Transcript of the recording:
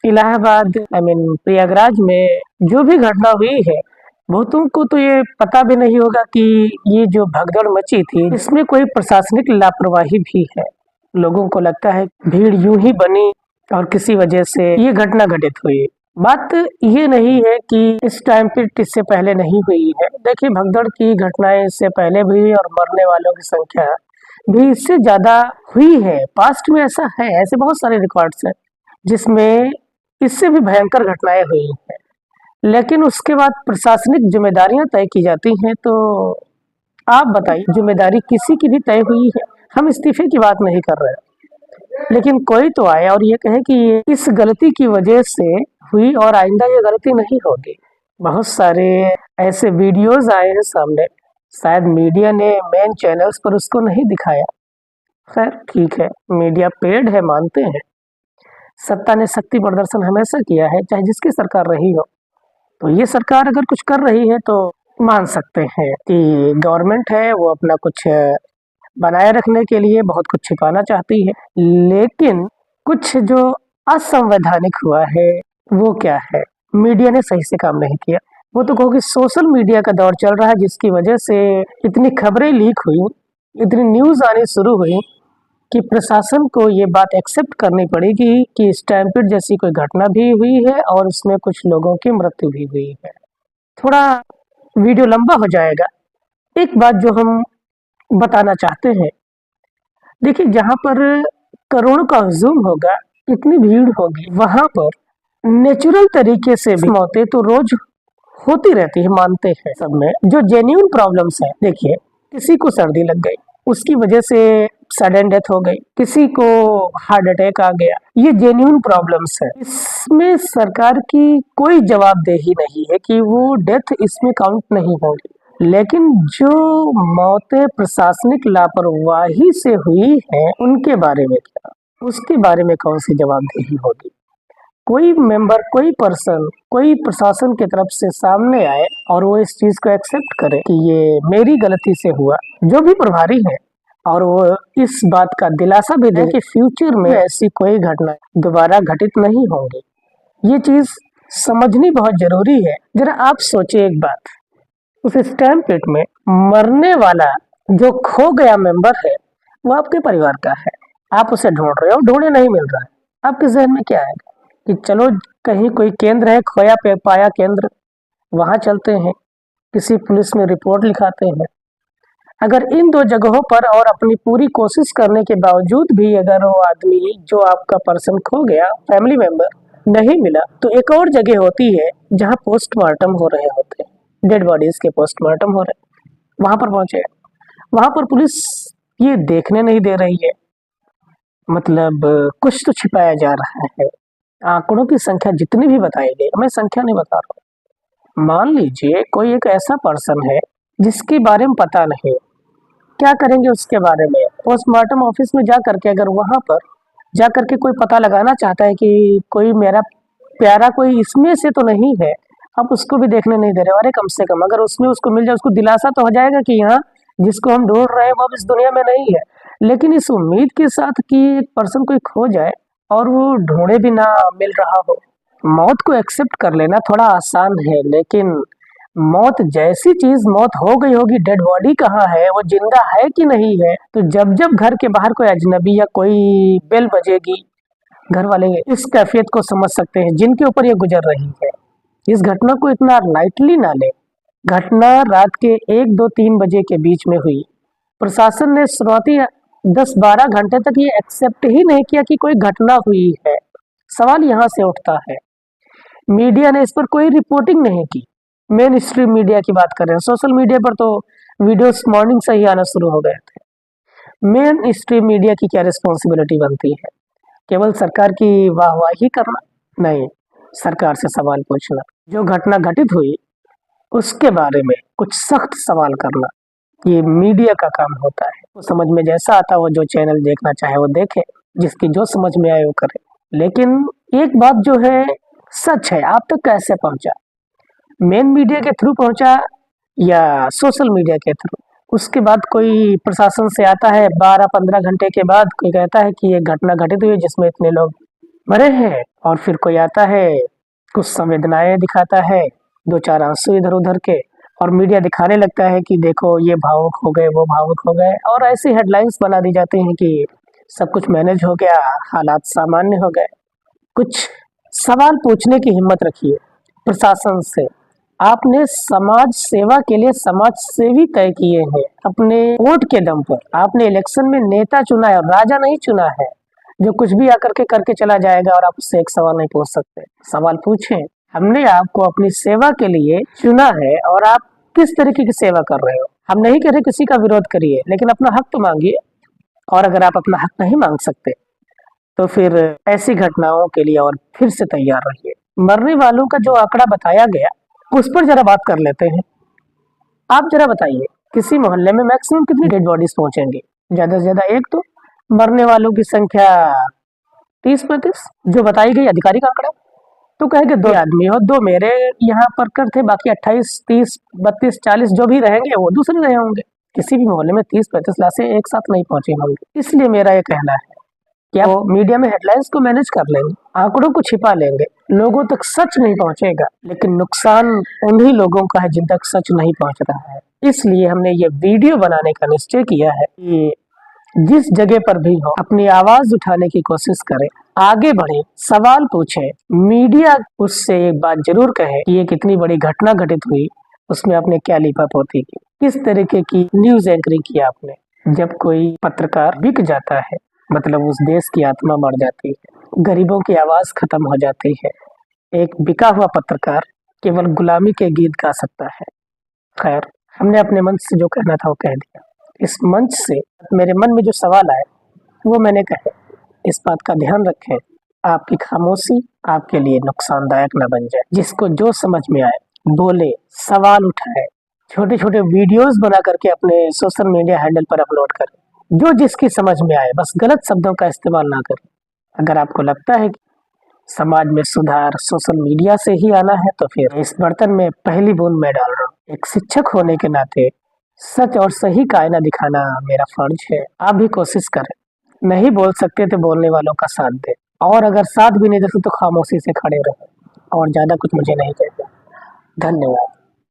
इलाहाबाद प्रयागराज में जो भी घटना हुई है, बहुतों को तो ये पता भी नहीं होगा कि ये जो भगदड़ मची थी इसमें कोई प्रशासनिक लापरवाही भी है। लोगों को लगता है भीड़ यूं ही बनी और किसी वजह से ये घटना घटित हुई। बात ये नहीं है कि इस टाइम पे इससे पहले नहीं हुई है। देखिए, भगदड़ की घटनाएं इससे पहले भी हुई और मरने वालों की संख्या भी इससे ज्यादा हुई है। पास्ट में ऐसा है, ऐसे बहुत सारे रिकॉर्ड्स हैं जिसमें इससे भी भयंकर घटनाएं हुई हैं। लेकिन उसके बाद प्रशासनिक जिम्मेदारियां तय की जाती हैं। तो आप बताइए, जिम्मेदारी किसी की भी तय हुई है? हम इस्तीफे की बात नहीं कर रहे हैं, लेकिन कोई तो आए और ये कहे कि ये इस गलती की वजह से हुई और आइंदा ये गलती नहीं होगी। बहुत सारे ऐसे वीडियोस आए हैं सामने, शायद मीडिया ने मेन चैनल्स पर उसको नहीं दिखाया। खैर ठीक है, मीडिया पेड है, मानते हैं। सत्ता ने शक्ति प्रदर्शन हमेशा किया है, चाहे जिसकी सरकार रही हो। तो ये सरकार अगर कुछ कर रही है तो मान सकते हैं कि गवर्नमेंट है वो अपना कुछ बनाए रखने के लिए बहुत कुछ छिपाना चाहती है। लेकिन कुछ जो असंवैधानिक हुआ है वो क्या है? मीडिया ने सही से काम नहीं किया। वो तो कहो कि सोशल मीडिया का दौर चल रहा है, जिसकी वजह से इतनी खबरें लीक हुई, इतनी न्यूज आनी शुरू हुई कि प्रशासन को ये बात एक्सेप्ट करनी पड़ेगी कि स्टैम्पीड जैसी कोई घटना भी हुई है और उसमें कुछ लोगों की मृत्यु भी हुई है। थोड़ा वीडियो लंबा हो जाएगा। एक बात जो हम बताना चाहते हैं, देखिए, जहाँ पर करोड़ों का हजूम होगा, इतनी भीड़ होगी, वहां पर नेचुरल तरीके से भी मौतें तो रोज होती रहती है, मानते हैं सब में। जो जेन्युइन प्रॉब्लम्स है, देखिए, किसी को सर्दी लग गई, उसकी वजह से सडन डेथ हो गई, किसी को हार्ट अटैक आ गया, ये जेन्युइन प्रॉब्लम्स है। इसमें सरकार की कोई जवाबदेही नहीं है कि वो डेथ इसमें काउंट नहीं होगी। लेकिन जो मौतें प्रशासनिक लापरवाही से हुई है, उनके बारे में क्या? उसके बारे में कौन सी जवाबदेही होगी? कोई मेंबर, कोई पर्सन, कोई प्रशासन की तरफ से सामने आए और वो इस चीज को एक्सेप्ट करे कि ये मेरी गलती से हुआ, जो भी प्रभारी है, और वो इस बात का दिलासा भी दे कि फ्यूचर में ऐसी कोई घटना दोबारा घटित नहीं होगी। ये चीज समझनी बहुत जरूरी है। जरा आप सोचिए एक बात, उस स्टैम्पीड में मरने वाला जो खो गया मेंबर है वो आपके परिवार का है। आप उसे ढूंढ रहे हो, ढूंढे नहीं मिल रहा है, आपके जहन में क्या आएगा कि चलो कहीं कोई केंद्र है, खोया पाया केंद्र, वहां चलते हैं, किसी पुलिस में रिपोर्ट लिखाते हैं। अगर इन दो जगहों पर और अपनी पूरी कोशिश करने के बावजूद भी अगर वो आदमी, जो आपका पर्सन खो गया, फैमिली मेंबर, नहीं मिला, तो एक और जगह होती है जहाँ पोस्टमार्टम हो रहे होते हैं, डेड बॉडीज के पोस्टमार्टम हो रहे, वहां पर पहुंचे। वहां पर पुलिस ये देखने नहीं दे रही है, मतलब कुछ तो छिपाया जा रहा है। आंकड़ों की संख्या जितनी भी बताई गई, मैं संख्या नहीं बता रहा हूँ। मान लीजिए कोई एक ऐसा पर्सन है जिसके बारे में पता नहीं, क्या करेंगे उसके बारे में? पोस्टमार्टम ऑफिस में जा करके, अगर वहां पर जा करके कोई पता लगाना चाहता है कि कोई मेरा प्यारा कोई इसमें से तो नहीं है, आप उसको भी देखने नहीं दे रहे। अरे कम से कम अगर उसमें उसको मिल जाए, उसको दिलासा तो हो जाएगा कि यहाँ जिसको हम ढूंढ रहे हैं वो अब इस दुनिया में नहीं है। लेकिन इस उम्मीद के साथ कि एक पर्सन कोई खो जाए और वो ढूंढे भी ना मिल रहा हो। मौत को एक्सेप्ट कर लेना थोड़ा आसान है, लेकिन मौत जैसी चीज, मौत हो गई होगी, डेड बॉडी कहाँ है, वो जिंदा है कि नहीं है, तो जब जब घर के बाहर कोई अजनबी या कोई बेल बजेगी, घर वाले इस कैफियत को समझ सकते हैं जिनके ऊपर ये गुजर रही है। इस घटना को इतना लाइटली ना ले। घटना रात के 1, 2, 3 बजे के बीच में हुई। प्रशासन ने शुरुआती 10-12 घंटे तक ये एक्सेप्ट ही नहीं किया कि कोई घटना हुई है। सवाल यहाँ से उठता है, मीडिया ने इस पर कोई रिपोर्टिंग नहीं की। मेन स्ट्रीम मीडिया की बात कर रहे हैं, सोशल मीडिया पर तो वीडियोस मॉर्निंग से ही आना शुरू हो गए थे। मेन स्ट्रीम मीडिया की क्या रिस्पॉन्सिबिलिटी बनती है? केवल सरकार की वाहवाही करना? नहीं, सरकार से सवाल पूछना, जो घटना घटित हुई उसके बारे में कुछ सख्त सवाल करना, ये मीडिया का काम होता है। वो समझ में जैसा आता वो जो चैनल देखना चाहे वो देखे, जिसकी जो समझ में आए वो करे। लेकिन एक बात जो है सच है, आप तक कैसे पहुंचा? मेन मीडिया के थ्रू पहुंचा या सोशल मीडिया के थ्रू? उसके बाद कोई प्रशासन से आता है 12-15 घंटे के बाद, कोई कहता है कि ये घटना घटित हुई जिसमें इतने लोग मरे हैं, और फिर कोई आता है, कुछ संवेदनाएं दिखाता है, दो चार आंसू इधर उधर के, और मीडिया दिखाने लगता है कि देखो ये भावुक हो गए, वो भावुक हो गए, और ऐसी हेडलाइंस बना दी जाती हैं कि सब कुछ मैनेज हो गया, हालात सामान्य हो गए। कुछ सवाल पूछने की हिम्मत रखिए प्रशासन से। आपने समाज सेवा के लिए समाज सेवी तय किए हैं अपने वोट के दम पर। आपने इलेक्शन में नेता चुना है और राजा नहीं चुना है जो कुछ भी आकर के करके चला जाएगा और आप उससे एक सवाल नहीं पूछ सकते। सवाल पूछें, हमने आपको अपनी सेवा के लिए चुना है और आप किस तरीके की सेवा कर रहे हो। हम नहीं कह रहे किसी का विरोध करिए, लेकिन अपना हक तो मांगिए, और अगर आप अपना हक नहीं मांग सकते तो फिर ऐसी घटनाओं के लिए और फिर से तैयार रहिए। मरने वालों का जो आंकड़ा बताया गया उस पर जरा बात कर लेते हैं। आप जरा बताइए, किसी मोहल्ले में मैक्सिमम कितनी डेड बॉडीज पहुंचेंगी? ज्यादा से ज्यादा एक। तो मरने वालों की संख्या 30-35 जो बताई गई आधिकारिक आंकड़ा, तो कहेंगे 2 आदमी हो, 2 मेरे यहाँ पर कर थे, बाकी 28, 30, 32, 40 जो भी रहेंगे वो दूसरे रहे होंगे। किसी भी मोहल्ले में 30-35 लाशें एक साथ नहीं पहुंची होंगी। इसलिए मेरा ये कहना है कि आप मीडिया में हेडलाइंस को मैनेज कर लेंगे, आंकड़ों को छिपा लेंगे, लोगों तक सच नहीं पहुंचेगा, लेकिन नुकसान उन्हीं लोगों का है जिन तक सच नहीं पहुंच रहा है। इसलिए हमने ये वीडियो बनाने का निश्चय किया है कि जिस जगह पर भी हो अपनी आवाज उठाने की कोशिश करें, आगे बढ़े, सवाल पूछे। मीडिया उससे एक बात जरूर कहे कि ये कितनी बड़ी घटना घटित हुई, उसमें आपने क्या लिपापोती की, किस तरीके की न्यूज एंकरिंग की आपने। जब कोई पत्रकार बिक जाता है मतलब उस देश की आत्मा मर जाती है, गरीबों की आवाज खत्म हो जाती है। एक बिका हुआ पत्रकार केवल गुलामी के गीत गा सकता है। खैर, हमने अपने मन से जो कहना था वो कह दिया। इस मंच से मेरे मन में जो सवाल आए वो मैंने कहे। इस बात का ध्यान रखें, आपकी खामोशी आपके लिए नुकसानदायक न बन जाए। जिसको जो समझ में आए बोले, सवाल उठाए, छोटे छोटे वीडियोस बना करके अपने सोशल मीडिया हैंडल पर अपलोड करें, जो जिसकी समझ में आए, बस गलत शब्दों का इस्तेमाल ना करें। अगर आपको लगता है कि समाज में सुधार सोशल मीडिया से ही आना है तो फिर इस बर्तन में पहली बूंद मैं डाल रहा हूँ। एक शिक्षक होने के नाते सच और सही का आईना दिखाना मेरा फर्ज है। आप भी कोशिश करें, नहीं बोल सकते तो बोलने वालों का साथ दें, और अगर साथ भी नहीं दे सकते तो खामोशी से खड़े रहें। और ज्यादा कुछ मुझे नहीं कहना। धन्यवाद।